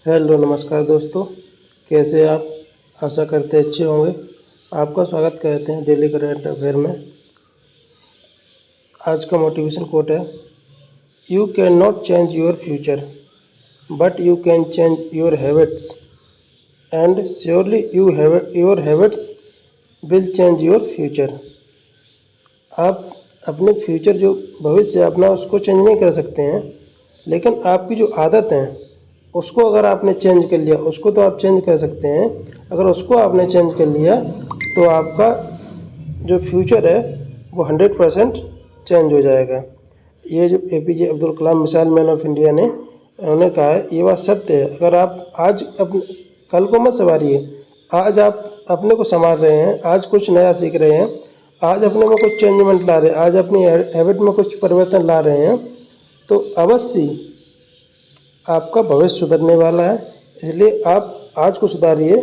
Hello नमस्कार दोस्तों, कैसे आप? आशा करते अच्छे होंगे। आपका स्वागत करते हैं डेली करंट अफेयर में। आज का मोटिवेशन कोट है, you can not change your future but you can change your habits and surely your habits will change your future. आप अपने फ्यूचर जो भविष्य है अपना उसको चेंज नहीं कर सकते हैं, लेकिन आपकी जो आदत है उसको अगर आपने चेंज कर लिया, उसको तो आप चेंज कर सकते हैं। अगर उसको आपने चेंज कर लिया तो आपका जो फ्यूचर है वो 100% चेंज हो जाएगा। ये जो APJ Abdul Kalam missile man of India ने उन्होंने कहा है, ये बात सत्य है। अगर आप आज अपने कल को मत संवारिए, आज आप अपने को संवार रहे हैं, आज कुछ नया सीख रहे हैं, आज अपने में कुछ चेंजमेंट ला रहे हैं, आज अपनी हैबिट में कुछ परिवर्तन ला रहे हैं, तो अवश्य आपका भविष्य सुधरने वाला है। इसलिए आप आज को सुधारिए,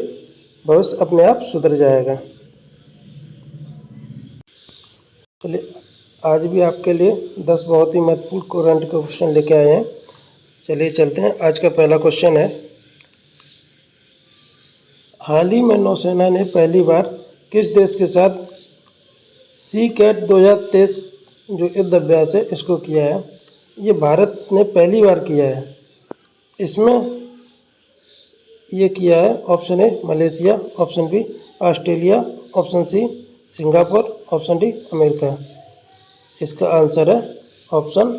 भविष्य अपने आप सुधर जाएगा। चलिए आज भी आपके लिए 10 बहुत ही महत्वपूर्ण करंट क्वेश्चन लेके आए हैं। चलिए चलते हैं। आज का पहला क्वेश्चन है, हाल ही में नौसेना ने पहली बार किस देश के साथ सी-कैट 2023 जो युद्ध अभ्यास है इसको किया है? ये भारत ने पहली बार किया है। इसमें ये किया है, option A Malaysia, option B Australia, option C Singapore, option D America. इसका आंसर है ऑप्शन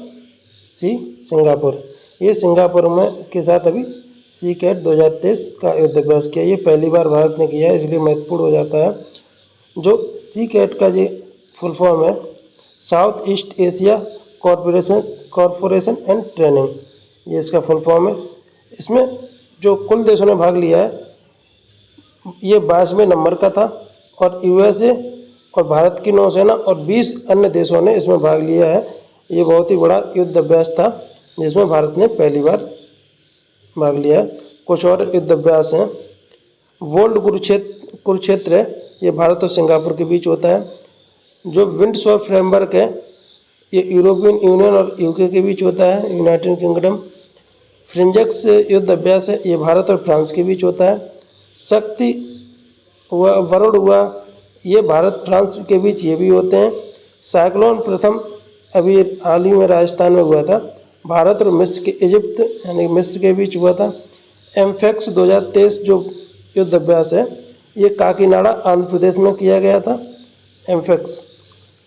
सी सिंगापुर। ये सिंगापुर में के साथ अभी सी-कैट 2023 का युद्ध अभ्यास किया। ये पहली बार भारत ने किया है, इसलिए महत्वपूर्ण हो जाता है। जो सी-कैट का ये फुल फॉर्म है, south east Asia corporation and training, ये इसका फुल फॉर्म है। इसमें जो कुल देशों ने भाग लिया है ये 22वें नंबर का था, और USA और भारत की नौसेना और 20 अन्य देशों ने इसमें भाग लिया है। ये बहुत ही बड़ा युद्ध अभ्यास था जिसमें भारत ने पहली बार भाग लिया है। कुछ और युद्ध अभ्यास हैं, वर्ल्ड कुरुक्षेत्र है, ये भारत और सिंगापुर के बीच होता है। जो विंडसॉर फ्रेमवर्क है ये यूरोपियन यूनियन और UK के बीच होता है, यूनाइटेड किंगडम। फ्रिंजेक्स युद्ध अभ्यास है, ये भारत और फ्रांस के बीच होता है। शक्ति वरुण हुआ, ये भारत फ्रांस के बीच ये भी होते हैं। साइक्लोन प्रथम अभी हाल ही में राजस्थान में हुआ था, भारत और मिस्र के इजिप्ट यानी मिस्र के बीच हुआ था। एम्फेक्स 2023 जो युद्ध अभ्यास है ये काकीनाडा आंध्र प्रदेश में किया गया था। एम्फेक्स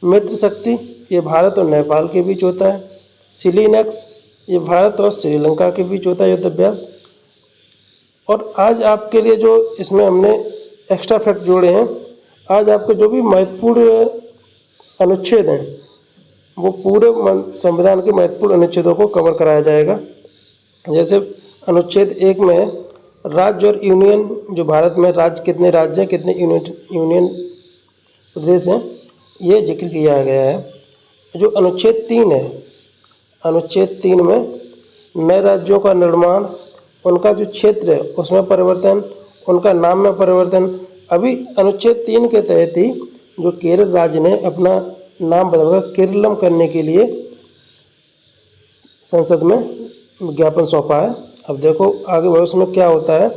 मित्र शक्ति ये भारत और नेपाल के बीच होता है। सिलीनेक्स ये भारत और श्रीलंका के बीच होता है युद्ध अभ्यास। और आज आपके लिए जो इसमें हमने एक्स्ट्रा फैक्ट जोड़े हैं, आज आपके जो भी महत्वपूर्ण अनुच्छेद हैं वो पूरे संविधान के महत्वपूर्ण अनुच्छेदों को कवर कराया जाएगा। जैसे अनुच्छेद 1 में राज्य और यूनियन, जो भारत में राज्य कितने राज्य हैं, कितने यूनियन प्रदेश हैं, ये जिक्र किया गया है। जो अनुच्छेद 3 है, अनुच्छेद 3 में नए राज्यों का निर्माण, उनका जो क्षेत्र है उसमें परिवर्तन, उनका नाम में परिवर्तन। अभी अनुच्छेद 3 के तहत ही जो केरल राज्य ने अपना नाम बदलकर केरलम करने के लिए संसद में विज्ञापन सौंपा है। अब देखो आगे भविष्य में क्या होता है,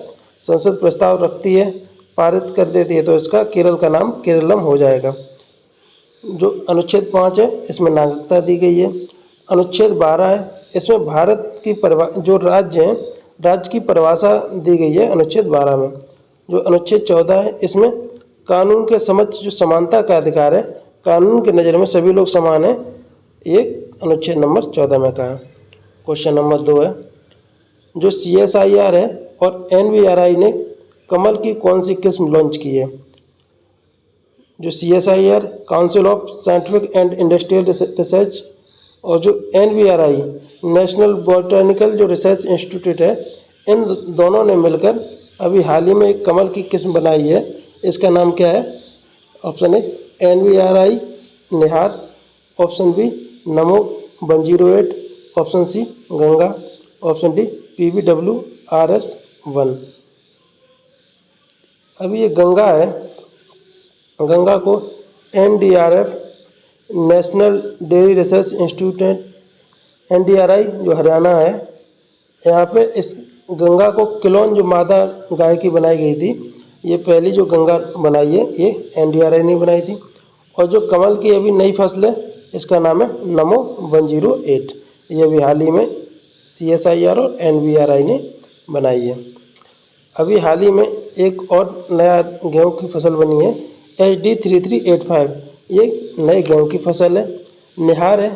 संसद प्रस्ताव रखती है, पारित कर देती है, तो इसका केरल का नाम केरलम हो जाएगा। जो अनुच्छेद 5 है इसमें नागरिकता दी गई है। अनुच्छेद 12 है, इसमें भारत की जो राज्य हैं राज्य की परिभाषा दी गई है अनुच्छेद 12 में। जो अनुच्छेद 14 है इसमें कानून के समक्ष जो समानता का अधिकार है, कानून की नज़र में सभी लोग समान हैं, ये अनुच्छेद नंबर 14 में कहा। क्वेश्चन नंबर 2 है, जो CSIR है और NVRI ने कमल की कौन सी किस्म लॉन्च की है? जो CSIR council of scientific and industrial research और जो NVRI नेशनल बॉटनिकल जो रिसर्च इंस्टीट्यूट है, इन दोनों ने मिलकर अभी हाल ही में एक कमल की किस्म बनाई है। इसका नाम क्या है? Option A NVRI Nihar, option B Namo 108, option C Ganga, option D PBWRS-1। अभी ये गंगा है, गंगा को NDRF national dairy research institute, NDRI जो हरियाणा है, यहाँ पे इस गंगा को क्लोन जो मादा गाय की बनाई गई थी, ये पहली जो गंगा बनाई है ये NDRI ने बनाई थी। और जो कमल की अभी नई फसल है इसका नाम है नमो 108। ये अभी हाल ही में CSIR और NVRI ने बनाई है। अभी हाल ही में एक और नया गेहूं की फसल बनी है HD 3385। ये नए गेहूं की फसल है। निहार है,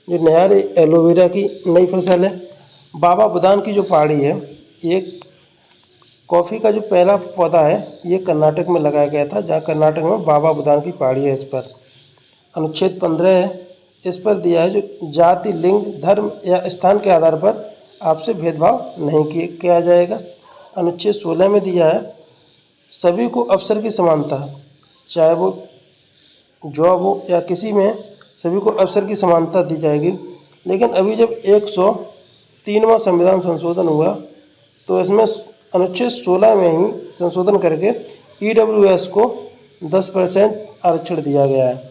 जो निहार एलोवेरा की नई फसल है। बाबा बुदान की जो पहाड़ी है, ये कॉफ़ी का जो पहला पौधा है ये कर्नाटक में लगाया गया था, जहाँ कर्नाटक में बाबा बुदान की पहाड़ी है। इस पर अनुच्छेद 15 है, इस पर दिया है जो जाति, लिंग, धर्म या स्थान के आधार पर आपसे भेदभाव नहीं किया जाएगा। अनुच्छेद 16 में दिया है सभी को अवसर की समानता, चाहे वो जॉब हो या किसी में, सभी को अवसर की समानता दी जाएगी। लेकिन अभी जब 103वां संविधान संशोधन हुआ तो इसमें अनुच्छेद 16 में ही संशोधन करके EWS को 10% आरक्षण दिया गया है।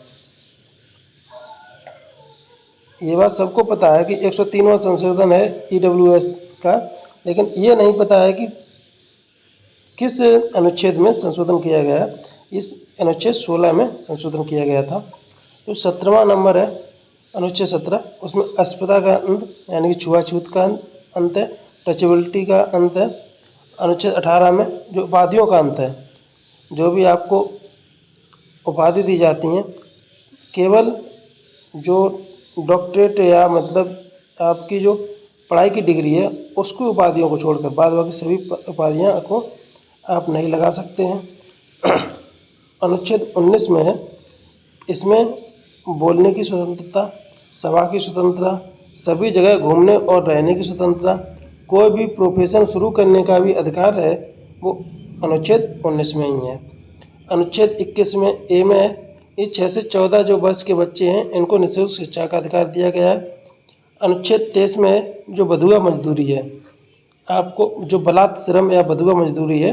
ये बात सबको पता है कि 103वां संशोधन है EWS का, लेकिन ये नहीं पता है कि किस अनुच्छेद में संशोधन किया गया है। इस अनुच्छेद 16 में संशोधन किया गया था। जो 17वां नंबर है अनुच्छेद 17, उसमें अस्पृश्यता का अंत यानी कि छुआछूत का अंत है, टचेबिलिटी का अंत है। अनुच्छेद 18 में जो उपाधियों का अंत है, जो भी आपको उपाधि दी जाती हैं, केवल जो डॉक्टरेट या मतलब आपकी जो पढ़ाई की डिग्री है उसकी उपाधियों को छोड़कर बाद बाकी सभी उपाधियाँ को आप नहीं लगा सकते हैं। अनुच्छेद 19 में है, इसमें बोलने की स्वतंत्रता, सभा की स्वतंत्रता, सभी जगह घूमने और रहने की स्वतंत्रता, कोई भी प्रोफेशन शुरू करने का भी अधिकार है, वो अनुच्छेद 19 में ही है। अनुच्छेद 21 में ए में है, ये 6 से 14 जो वर्ष के बच्चे हैं इनको निःशुल्क शिक्षा का अधिकार दिया गया है। अनुच्छेद 23 में जो बधुआ मजदूरी है, आपको जो बलात् श्रम या बधुआ मजदूरी है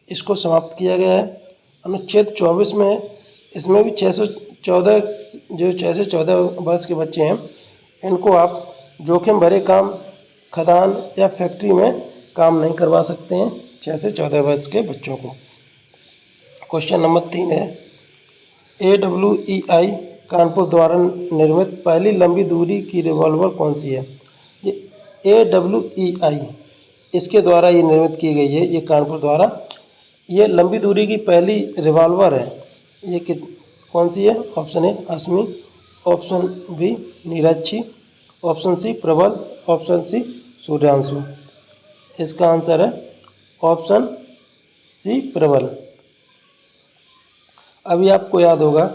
इसको समाप्त किया गया है। अनुच्छेद 24 में इसमें भी 6 से 14 वर्ष के बच्चे हैं इनको आप जोखिम भरे काम, खदान या फैक्ट्री में काम नहीं करवा सकते हैं 6 से 14 वर्ष के बच्चों को। क्वेश्चन नंबर 3 है, AWEI कानपुर द्वारा निर्मित पहली लंबी दूरी की रिवॉल्वर कौन सी है? ये AWEI इसके द्वारा ये निर्मित की गई है, ये कानपुर द्वारा। ये लंबी दूरी की पहली रिवॉल्वर है। ये कौन सी है? Option A Asami, option B Neerakshi, option C Prabal, option सी सूर्यांशु। इसका आंसर है ऑप्शन सी प्रबल। अभी आपको याद होगा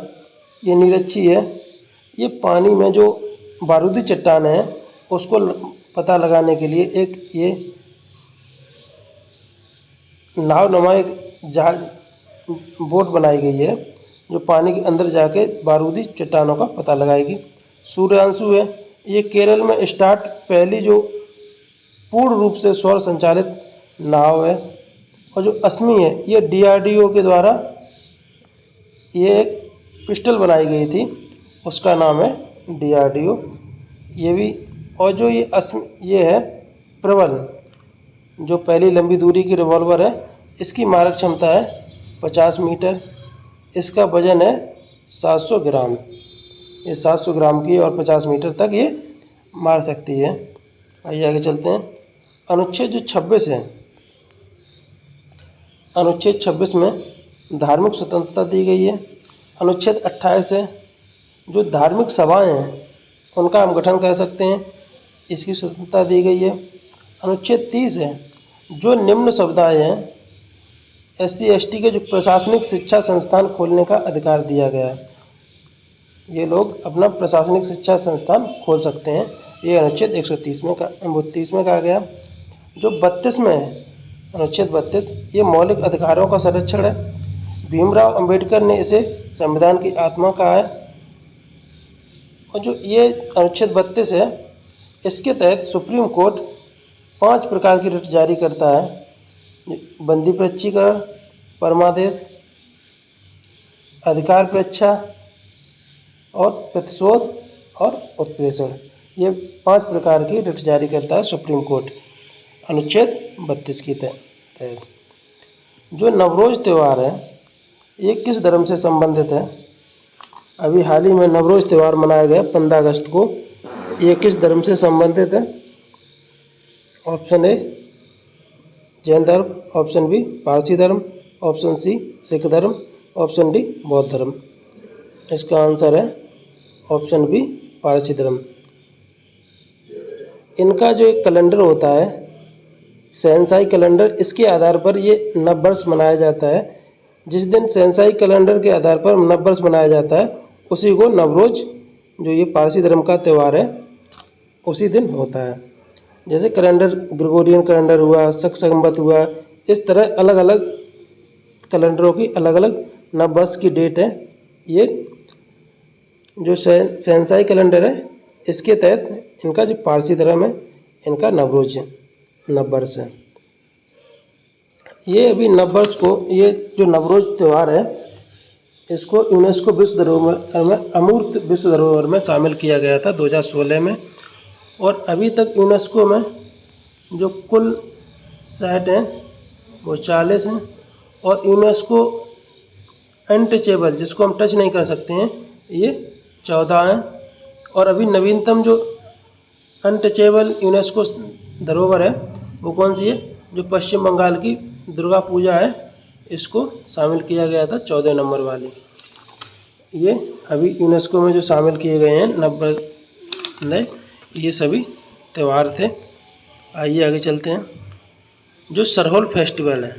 ये नीरक्षी है, ये पानी में जो बारूदी चट्टान है उसको पता लगाने के लिए एक ये नाव नुमा एक जहाज बोट बनाई गई है जो पानी के अंदर जाके बारूदी चट्टानों का पता लगाएगी। सूर्यांशु है, ये केरल में स्टार्ट पहली जो पूर्ण रूप से सौर संचालित नाव है। और जो असमी है ये DRDO के द्वारा ये एक पिस्टल बनाई गई थी, उसका नाम है DRDO। ये भी, और जो ये है प्रबल, जो पहली लंबी दूरी की रिवॉल्वर है, इसकी मारक क्षमता है 50 मीटर, इसका वजन है 700 ग्राम। ये 700 ग्राम की और 50 मीटर तक ये मार सकती है। आइए आगे चलते हैं। अनुच्छेद जो 26 है, अनुच्छेद 26 में धार्मिक स्वतंत्रता दी गई है। अनुच्छेद 28 है, जो धार्मिक सभाएं हैं उनका हम गठन कर सकते हैं, इसकी स्वतंत्रता दी गई है। अनुच्छेद 30 है, जो निम्न समुदाय हैं SC ST के जो प्रशासनिक शिक्षा संस्थान खोलने का अधिकार दिया गया है, ये लोग अपना प्रशासनिक शिक्षा संस्थान खोल सकते हैं। ये अनुच्छेद 130 में 32 में कहा गया। जो 32 में है, अनुच्छेद 32, ये मौलिक अधिकारों का संरक्षण है। भीमराव अंबेडकर ने इसे संविधान की आत्मा कहा है। और जो ये अनुच्छेद 32 है, इसके तहत सुप्रीम कोर्ट 5 प्रकार की रिट जारी करता है: बंदी प्रच्छीकरण, परमादेश, अधिकार परीक्षा और प्रतिशोध और उत्प्रेषण। ये 5 प्रकार की रिट जारी करता है सुप्रीम कोर्ट। अनुच्छेद 32 की तहत। जो नवरोज़ त्यौहार है ये किस धर्म से संबंधित है? अभी हाल ही में नवरोज़ त्यौहार मनाया गया 15 अगस्त को, ये किस धर्म से संबंधित है? ऑप्शन ए जैन धर्म, ऑप्शन बी पारसी धर्म, ऑप्शन सी सिख धर्म, ऑप्शन डी बौद्ध धर्म। इसका आंसर है ऑप्शन बी पारसी धर्म। इनका जो एक कैलेंडर होता है शहंशाही कैलेंडर, इसके आधार पर ये नववर्ष मनाया जाता है। जिस दिन शहंशाही कैलेंडर के आधार पर नववर्ष मनाया जाता है उसी को नवरोज़, जो ये पारसी धर्म का त्यौहार है, उसी दिन होता है। जैसे कैलेंडर ग्रेगोरियन कैलेंडर हुआ, शक संवत हुआ, इस तरह अलग अलग कैलेंडरों की अलग अलग नववर्ष की डेट है। ये जो शहंशाही कैलेंडर है इसके तहत इनका जो पारसी धर्म है इनका नवरोज है, नववर्ष है। ये अभी नववर्ष को, ये जो नवरोज त्यौहार है इसको यूनेस्को विश्व धरोहर में, अमूर्त विश्व धरोहर में शामिल किया गया था 2016 में। और अभी तक यूनेस्को में जो कुल साइट हैं वो 40 हैं, और यूनेस्को अनटचेबल, जिसको हम टच नहीं कर सकते हैं, ये 14 हैं। और अभी नवीनतम जो अनटचेबल यूनेस्को धरोहर है वो कौन सी है? जो पश्चिम बंगाल की दुर्गा पूजा है, इसको शामिल किया गया था 14 नंबर वाली। ये अभी यूनेस्को में जो शामिल किए गए हैं नववर्ष में, ये सभी त्यौहार थे। आइए आगे चलते हैं। जो सरहुल फेस्टिवल है,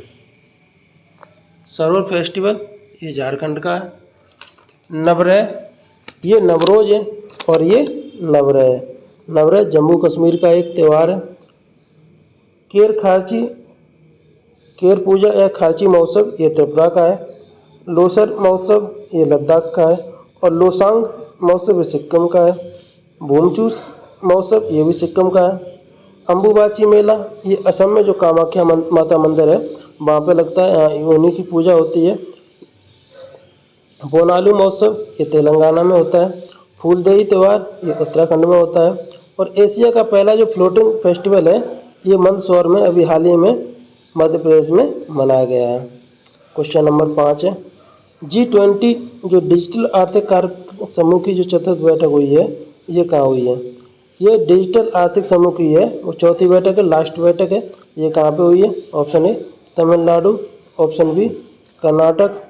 सरहुल फेस्टिवल ये झारखंड का है। नवरेह, ये नवरोज है, और ये नवरेह है। नवरेह जम्मू कश्मीर का एक त्यौहार है। केर खारची, केर पूजा या खारची महोत्सव ये त्रिपुरा का है। लोसर महोत्सव ये लद्दाख का है, और लोसांग महोत्सव ये सिक्किम का है। भूमचूस महोत्सव ये भी सिक्किम का है। अम्बुबाची मेला ये असम में जो कामाख्या माता मंदिर है वहाँ पे लगता है, उन्हीं की पूजा होती है। बोनालू महोत्सव ये तेलंगाना में होता है। फूलदेई त्यौहार ये उत्तराखंड में होता है। और एशिया का पहला जो फ्लोटिंग फेस्टिवल है ये मंदसौर में अभी हाल ही में मध्य प्रदेश में मनाया गया है। क्वेश्चन नंबर 5 है, G20 जो डिजिटल आर्थिक कार्य समूह की जो चतुर्थ बैठक हुई है ये कहाँ हुई है? ये डिजिटल आर्थिक समूह की है, वो चौथी बैठक है, लास्ट बैठक है। ये कहाँ पे हुई है? Option A Tamil Nadu, option B Karnataka,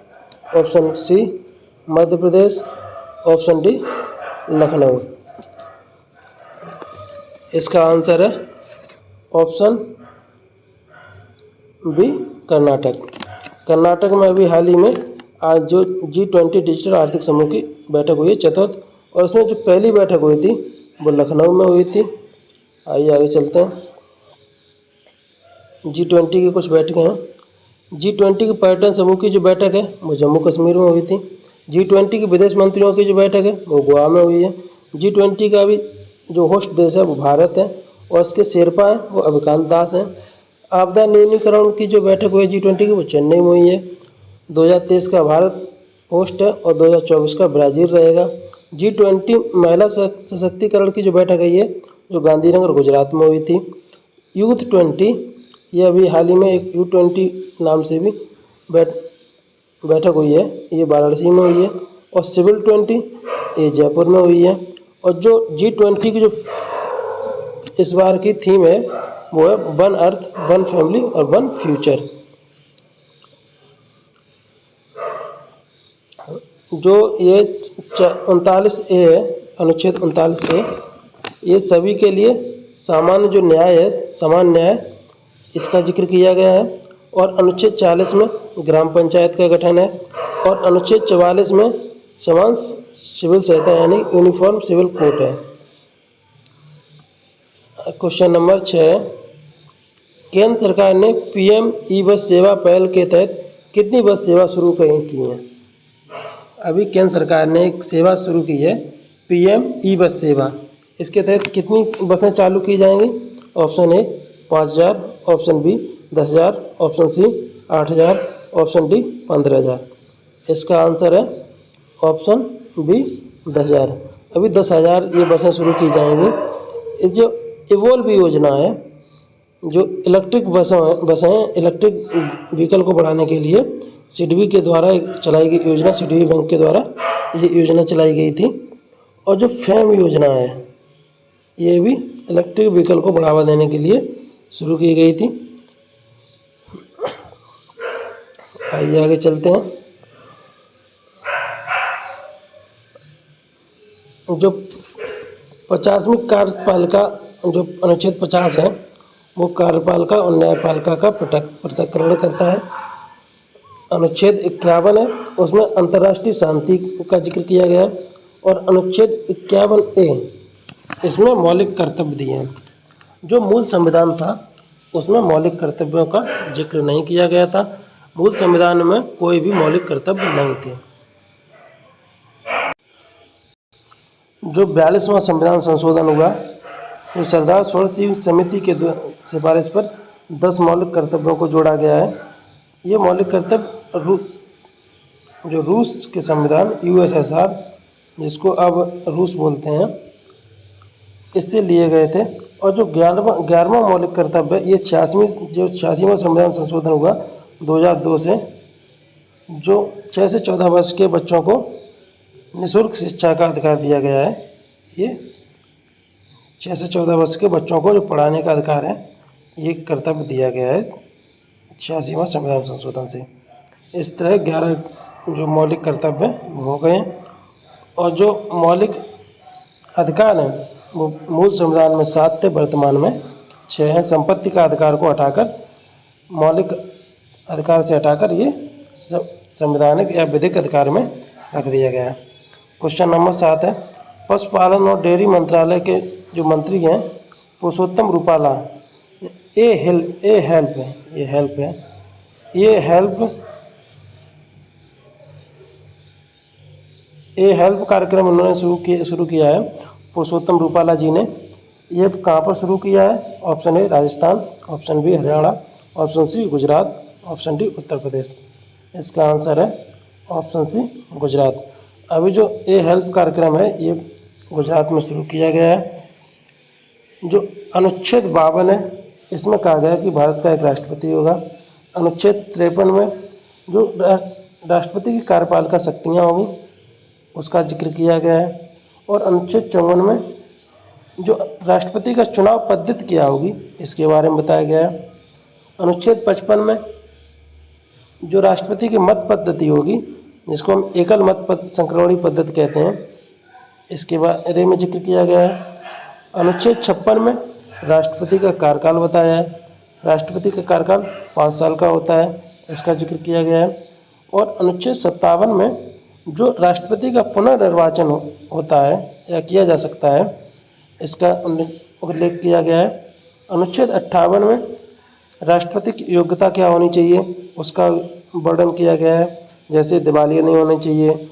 option C Madhya Pradesh, option D Lucknow. इसका आंसर है ऑप्शन बी कर्नाटक। कर्नाटक में अभी हाल ही में आज जो G20 डिजिटल आर्थिक समूह की बैठक हुई है चतुर्थ, और उसमें जो पहली बैठक हुई थी वो लखनऊ में हुई थी। आइए आगे चलते हैं। G20 की कुछ बैठकें हैं। G20 के पर्यटन समूह की जो बैठक है वो जम्मू कश्मीर में हुई थी। G20 के विदेश मंत्रियों की जो बैठक है वो गोवा में हुई है। G20 का अभी जो होस्ट देश है वो भारत है, और इसके शेरपा हैं वो अभिकांत दास हैं। आपदा न्यूनीकरण की जो बैठक हुई G20 की वो चेन्नई में हुई है। 2023 का भारत होस्ट है, और 2024 का ब्राज़ील रहेगा। G20 महिला सशक्तिकरण की जो बैठक है ये जो गांधीनगर गुजरात में हुई थी। यूथ 20 ये अभी हाल ही में एक U20 नाम से भी बैठक हुई है, ये वाराणसी में हुई है। और सिविल 20 ये जयपुर में हुई है। और जो G20 की जो इस बार की थीम है वो है वन अर्थ, वन फैमिली और वन फ्यूचर। जो ये 39A है, अनुच्छेद 39A, ये सभी के लिए सामान्य जो न्याय है, समान न्याय, इसका जिक्र किया गया है। और अनुच्छेद 40 में ग्राम पंचायत का गठन है। और अनुच्छेद 44 में समान सिविल सहायता यानी यूनिफॉर्म सिविल कोड है। क्वेश्चन नंबर 6, केंद्र सरकार ने PM ई बस सेवा पहल के तहत कितनी बस सेवा शुरू की हैं? अभी केंद्र सरकार ने एक सेवा शुरू की है PM ई बस सेवा। इसके तहत कितनी बसें चालू की जाएंगी? Option A 5000, option B 10,000, option C 8,000, option D 15,000। इसका आंसर है ऑप्शन बी 10,000। अभी 10,000 ये बसें शुरू की जाएंगी। इस जो इवोल्व योजना है जो इलेक्ट्रिक बसें इलेक्ट्रिक व्हीकल को बढ़ाने के लिए सिडबी के द्वारा एक चलाई गई योजना, सिडबी बैंक के द्वारा ये योजना चलाई गई थी। और जो फेम योजना है ये भी इलेक्ट्रिक व्हीकल को बढ़ावा देने के लिए शुरू की गई थी। आइए आगे चलते हैं। जो 50वीं कार्यपालिका जो अनुच्छेद 50 है वो कार्यपालिका और न्यायपालिका का पृथक्करण करता है। अनुच्छेद 51 है उसमें अंतर्राष्ट्रीय शांति का जिक्र किया गया है। और अनुच्छेद 51A इसमें मौलिक कर्तव्य दिए हैं। जो मूल संविधान था उसमें मौलिक कर्तव्यों का जिक्र नहीं किया गया था। मूल संविधान में कोई भी मौलिक कर्तव्य नहीं थे। जो 42वां संविधान संशोधन हुआ तो सरदार स्वर्ण समिति के सिफारिश पर 10 मौलिक कर्तव्यों को जोड़ा गया है। ये मौलिक कर्तव्य जो रूस के संविधान USSR, जिसको अब रूस बोलते हैं, इससे लिए गए थे। और जो 11वां मौलिक कर्तव्य ये 86वां संविधान संशोधन हुआ 2002 से, जो 6 से 14 वर्ष के बच्चों को निःशुल्क शिक्षा का अधिकार दिया गया है। ये 6 से 14 वर्ष के बच्चों को जो पढ़ाने का अधिकार है ये कर्तव्य दिया गया है 86वां संविधान संशोधन से। इस तरह 11 जो मौलिक कर्तव्य हो गए हैं। और जो मौलिक अधिकार हैं वो मूल संविधान में 7 थे, वर्तमान में 6 हैं। संपत्ति का अधिकार को हटाकर, मौलिक अधिकार से हटाकर ये संवैधानिक या विधिक अधिकार में रख दिया गया है। क्वेश्चन नंबर 7 है, पशुपालन और डेयरी मंत्रालय के जो मंत्री हैं पुरुषोत्तम रूपाला, ये हेल्प कार्यक्रम उन्होंने शुरू किया है पुरुषोत्तम रूपाला जी ने। ये कहाँ पर शुरू किया है? Option A Rajasthan, option B Haryana, option C Gujarat, option D Uttar Pradesh. इसका आंसर है ऑप्शन सी गुजरात। अभी जो ये हेल्प कार्यक्रम है ये गुजरात में शुरू किया गया है। जो अनुच्छेद 52 है इसमें कहा गया है कि भारत का एक राष्ट्रपति होगा। अनुच्छेद 53 में जो राष्ट्रपति की कार्यपालिका शक्तियाँ होंगी उसका जिक्र किया गया है। और अनुच्छेद 54 में जो राष्ट्रपति का चुनाव पद्धति क्या होगी इसके बारे में बताया गया है। अनुच्छेद 55 में जो राष्ट्रपति की मत पद्धति होगी, जिसको हम एकल मत संक्रमणी पद्धति कहते हैं, इसके बारे में जिक्र किया गया है। अनुच्छेद 56 में राष्ट्रपति का कार्यकाल बताया है। राष्ट्रपति का कार्यकाल 5 साल का होता है, इसका जिक्र किया गया है। और अनुच्छेद 57 में जो राष्ट्रपति का पुनर्निर्वाचन होता है या किया जा सकता है, इसका उल्लेख किया गया है। अनुच्छेद 58 में राष्ट्रपति की योग्यता क्या होनी चाहिए उसका वर्णन किया गया है, जैसे दिवालिया नहीं होनी चाहिए,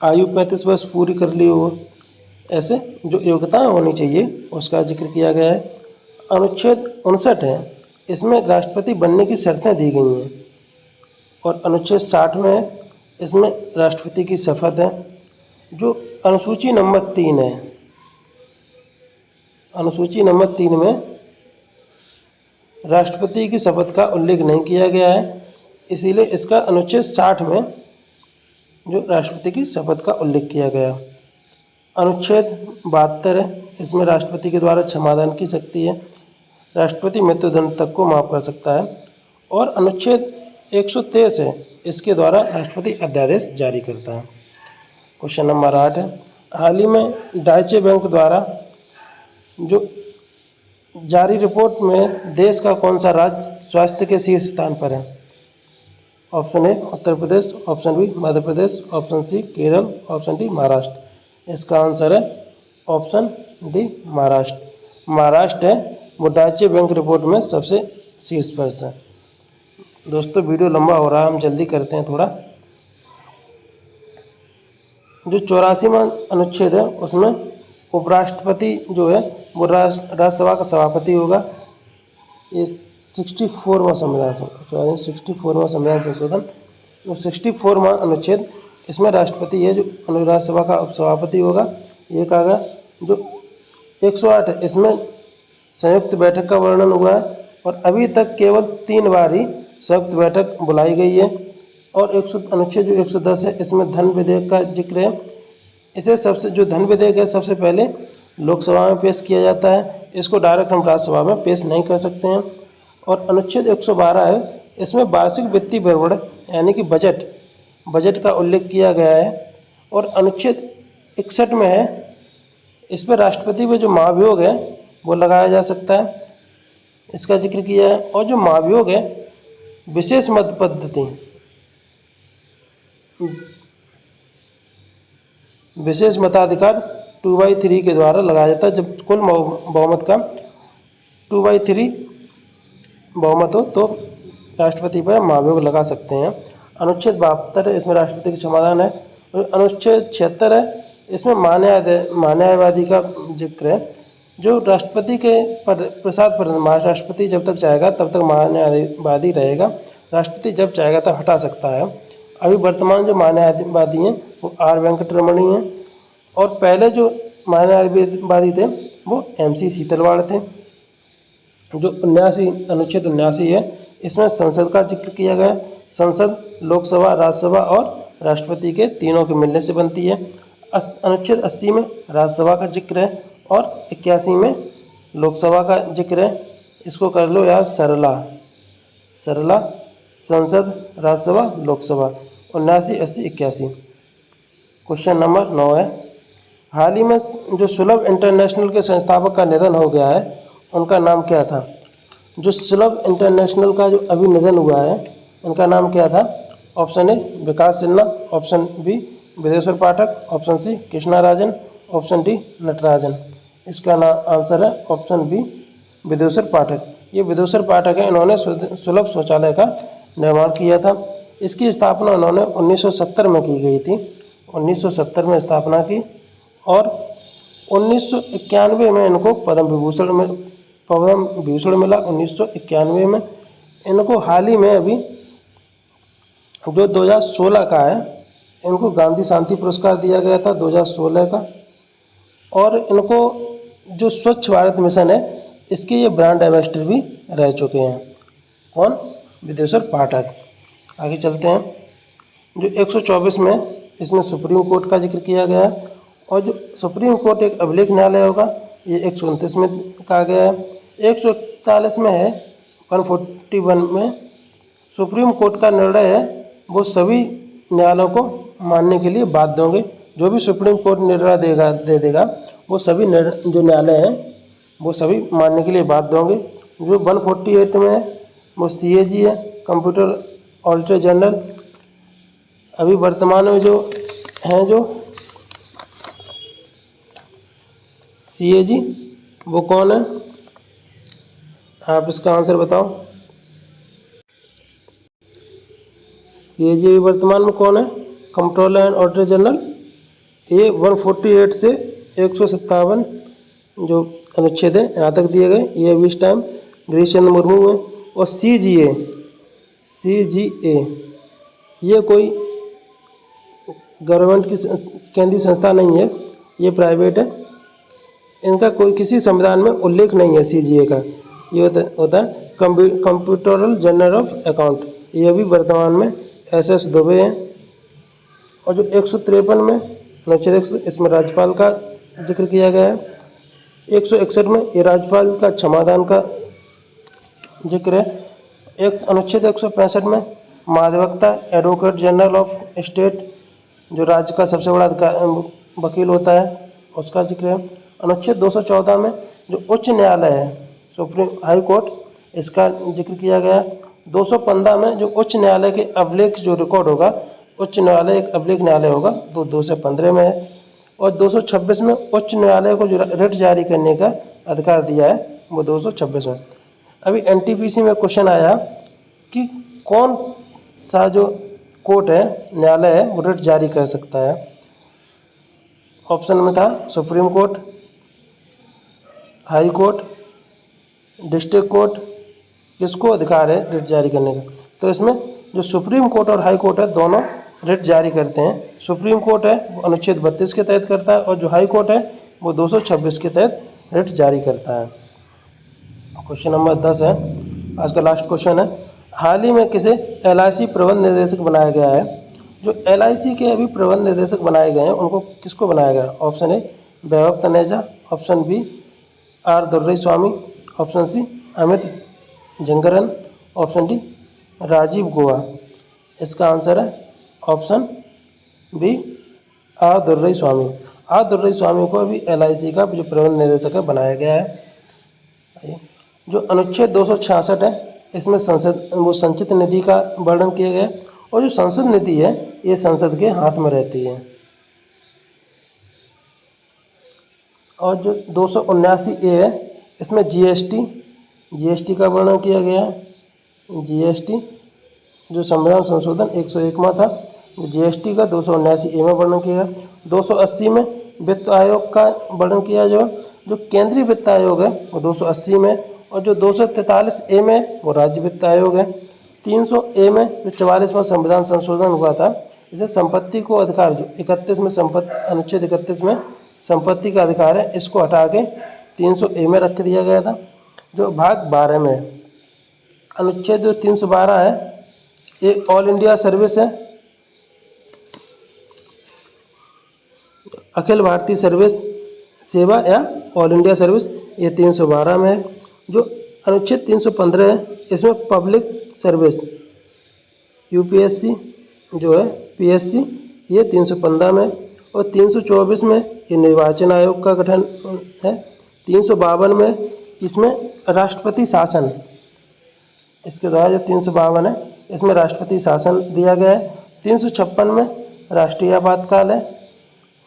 आयु 35 वर्ष पूरी कर ली हो, ऐसे जो योग्यताएं होनी चाहिए उसका जिक्र किया गया है। अनुच्छेद 59 है, इसमें राष्ट्रपति बनने की शर्तें दी गई हैं। और अनुच्छेद 60 में है, इसमें राष्ट्रपति की शपथ है। जो अनुसूची नंबर 3 है, अनुसूची नंबर 3 में राष्ट्रपति की शपथ का उल्लेख नहीं किया गया है, इसीलिए इसका अनुच्छेद 60 में जो राष्ट्रपति की शपथ का उल्लेख किया गया। अनुच्छेद 72 है, इसमें राष्ट्रपति के द्वारा क्षमादान की शक्ति है। राष्ट्रपति मृत्युदंड तक को माफ़ कर सकता है। और अनुच्छेद 123 है, इसके द्वारा राष्ट्रपति अध्यादेश जारी करता है। क्वेश्चन नंबर 8 है, हाल ही में डाइचे बैंक द्वारा जो जारी रिपोर्ट में देश का कौन सा राज्य स्वास्थ्य के शीर्ष स्थान पर है? Option A Uttar Pradesh, option B Madhya Pradesh, option C Kerala, option D Maharashtra. इसका आंसर है ऑप्शन डी महाराष्ट्र। महाराष्ट्र है वो डाइचे बैंक रिपोर्ट में सबसे शीर्ष पर है। दोस्तों वीडियो लंबा हो रहा है, हम जल्दी करते हैं थोड़ा। जो 84वां अनुच्छेद है उसमें उपराष्ट्रपति जो है वो राज्यसभा का सभापति होगा। ये 64वां संविधान 64वां संविधान संशोधन, जो 64वां अनुच्छेद, इसमें राष्ट्रपति है जो राज्यसभा का सभापति होगा। ये कहा गया। जो 108 है, इसमें संयुक्त बैठक का वर्णन हुआ है और अभी तक केवल 3 बार ही संयुक्त बैठक बुलाई गई है। और अनुच्छेद जो 110 है इसमें धन विधेयक का जिक्र है। इसे जो धन विधेयक है सबसे पहले लोकसभा में पेश किया जाता है, इसको डायरेक्ट हम राज्यसभा में पेश नहीं कर सकते हैं। और अनुच्छेद 112 है, इसमें वार्षिक वित्तीय विवरण यानी कि बजट का उल्लेख किया गया है। और अनुच्छेद 61 में है, इस पर राष्ट्रपति पर जो महाभियोग है वो लगाया जा सकता है, इसका जिक्र किया है। और जो महाभियोग है विशेष मत पद्धति विशेष मताधिकार 2/3 के द्वारा लगाया जाता है। जब कुल बहुमत का 2/3 बहुमत हो तो राष्ट्रपति पर महाभियोग लगा सकते हैं। अनुच्छेद 72 है, इसमें राष्ट्रपति का समाधान है। और अनुच्छेद 76 है, इसमें न्यायवादी का जिक्र है। जो राष्ट्रपति के प्रसाद पर राष्ट्रपति जब तक चाहेगा तब तक न्यायवादी रहेगा, राष्ट्रपति जब चाहेगा तब हटा सकता है। अभी वर्तमान जो न्यायवादी हैं वो आर वेंकटरमणी हैं और पहले जो न्यायवादी थे वो MC सीतलवाड़ थे। जो 79 अनुच्छेद 79 है, इसमें संसद का जिक्र किया गया। संसद लोकसभा, राज्यसभा और राष्ट्रपति के तीनों के मिलने से बनती है। अनुच्छेद 80 में राज्यसभा का जिक्र है और 81 में लोकसभा का जिक्र है। इसको कर लो यार सरला संसद, राज्यसभा, लोकसभा। 79, 80, 81। क्वेश्चन नंबर 9 है, हाल ही में जो सुलभ इंटरनेशनल के संस्थापक का निधन हो गया है उनका नाम क्या था? जो सुलभ इंटरनेशनल का जो अभी निधन हुआ है उनका नाम क्या था? Option A Vikas Sinha, option B Videshwar Pathak, option C Krishna Rajan, option D Natarajan. इसका आंसर है ऑप्शन बी विदेश्वर पाठक। ये विदेश्वर पाठक है, इन्होंने सुलभ शौचालय का निर्माण किया था। इसकी स्थापना उन्होंने 1970 में की गई थी, 1970 में स्थापना की। और 1991 में इनको पद्म विभूषण मिला। 1991 में इनको हाल ही में अभी जो 2016 का है, इनको गांधी शांति पुरस्कार दिया गया था 2016 का। और इनको जो स्वच्छ भारत मिशन है इसके ये ब्रांड एम्बेसडर भी रह चुके हैं। कौन? विदेश्वर पाठक। आगे चलते हैं। जो 124 में इसमें सुप्रीम कोर्ट का जिक्र किया गया है। और जो सुप्रीम कोर्ट एक अभिलेख न्यायालय होगा, ये 129 में कहा गया है। 141 में है, 141 में सुप्रीम कोर्ट का निर्णय है वो सभी न्यायालयों को मानने के लिए बाध्य होंगे। जो भी सुप्रीम कोर्ट निर्णय दे देगा वो सभी जो न्यायालय हैं वो सभी मानने के लिए बाध्य होंगे। जो 148 में है वो CAG है, कंप्यूटर ऑडिटर जनरल। अभी वर्तमान में जो हैं जो CAG वो कौन है? आप इसका आंसर बताओ। CAG वर्तमान में कौन है? Comptroller and auditor general. ये 148 से 157 जो अनुच्छेद है यहाँ तक दिए गए, ये अभी इस टाइम गिरीश चंद्र मुर्मू है। और CGA ये कोई गवर्नमेंट की केंद्रीय संस्था नहीं है, ये प्राइवेट है। इनका कोई किसी संविधान में उल्लेख नहीं है CGA का। ये होता है कंप्यूटरल जनरल ऑफ अकाउंट। ये भी वर्तमान में SS दुबे हैं। और जो 153 में अनुच्छेद इसमें राज्यपाल का जिक्र किया गया है। 161 में ये राज्यपाल का क्षमादान का जिक्र है। एक अनुच्छेद 165 में महाधिवक्ता एडवोकेट जनरल ऑफ स्टेट जो राज्य का सबसे बड़ा वकील होता है उसका जिक्र है। अनुच्छेद 214 में जो उच्च न्यायालय है सुप्रीम हाई कोर्ट, इसका जिक्र किया गया है। 215 में जो उच्च न्यायालय के अभिलेख जो रिकॉर्ड होगा, उच्च न्यायालय एक अभिलेख न्यायालय होगा, 2 से 15 में है। और 226 में उच्च न्यायालय को जो रिट जारी करने का अधिकार दिया है वो 226 में। अभी NTPC में क्वेश्चन आया कि कौन सा जो कोर्ट है, न्यायालय है, वो रिट जारी कर सकता है। ऑप्शन में था supreme court, high court, district court. किसको अधिकार है रिट जारी करने का? तो इसमें जो सुप्रीम कोर्ट और हाई कोर्ट है दोनों रिट जारी करते हैं। सुप्रीम कोर्ट है वो अनुच्छेद 32 के तहत करता है और जो हाई कोर्ट है वो 226 के तहत रिट जारी करता है। क्वेश्चन नंबर 10 है, आज का लास्ट क्वेश्चन है। हाल ही में किसे LIC प्रबंध निदेशक बनाया गया है? जो LIC के अभी प्रबंध निदेशक बनाए गए हैं उनको किसको बनाया गया? Option A Vaibhav Taneja, option B R Durai, option C Amit Jangran, option D Rajeev Goa. इसका आंसर है option B R Durai. R Durai को अभी LIC का जो प्रबंध निदेशक है बनाया गया है। जो अनुच्छेद 266 है इसमें संचित निधि का वर्णन किया गया है, और जो संसद निधि है ये संसद के हाथ में रहती है। और जो 279A है इसमें GST का वर्णन किया गया है। GST जो संविधान संशोधन 101 में था, GST का 279A में वर्णन किया गया। 280 में वित्त आयोग का वर्णन किया जो केंद्रीय वित्त आयोग है वो 280 में, और जो 243A में वो राज्य वित्त आयोग है। 300A में जो 44वां संविधान संशोधन हुआ था, इसे संपत्ति को अधिकार जो 31 में अनुच्छेद 31 में संपत्ति का अधिकार है, इसको हटा के 300A में रख दिया गया था। जो भाग 12 में अनुच्छेद जो 312 है ये ऑल इंडिया सर्विस है, अखिल भारतीय सर्विस सेवा या ऑल इंडिया सर्विस, ये 312 में है। जो अनुच्छेद 315 है इसमें पब्लिक सर्विस UPSC जो है PSC, ये 315 में। और 324 में ये निर्वाचन आयोग का गठन है। 352 में इसमें राष्ट्रपति शासन, इसके द्वारा जो 352 है इसमें राष्ट्रपति शासन दिया गया है। 356 में राष्ट्रीय आपातकाल है,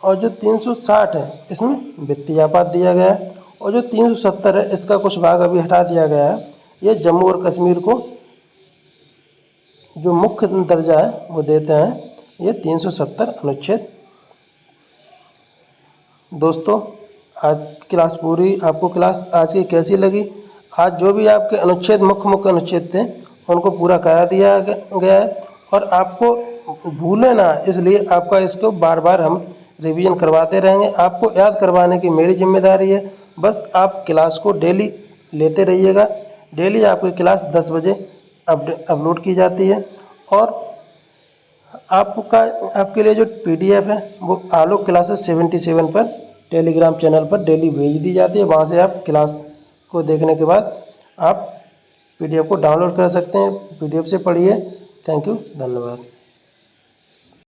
और जो 360 है इसमें वित्तीय आपात दिया गया है। और जो 370 है इसका कुछ भाग अभी हटा दिया गया है, ये जम्मू और कश्मीर को जो मुख्य दर्जा है वो देते हैं, ये 370 अनुच्छेद। दोस्तों आज क्लास पूरी, आपको क्लास आज की कैसी लगी? आज जो भी आपके अनुच्छेद मुख्य अनुच्छेद थे उनको पूरा करा दिया गया है, और आपको भूले ना इसलिए आपका इसको बार बार हम रिवीजन करवाते रहेंगे। आपको याद करवाने की मेरी जिम्मेदारी है, बस आप क्लास को डेली लेते रहिएगा। डेली आपकी क्लास 10 बजे अपलोड की जाती है, और आपके लिए जो PDF है वो आलोक क्लासेस 77 पर टेलीग्राम चैनल पर डेली भेज दी जाती है। वहाँ से आप क्लास को देखने के बाद आप PDF को डाउनलोड कर सकते हैं, PDF से पढ़िए। थैंक यू, धन्यवाद।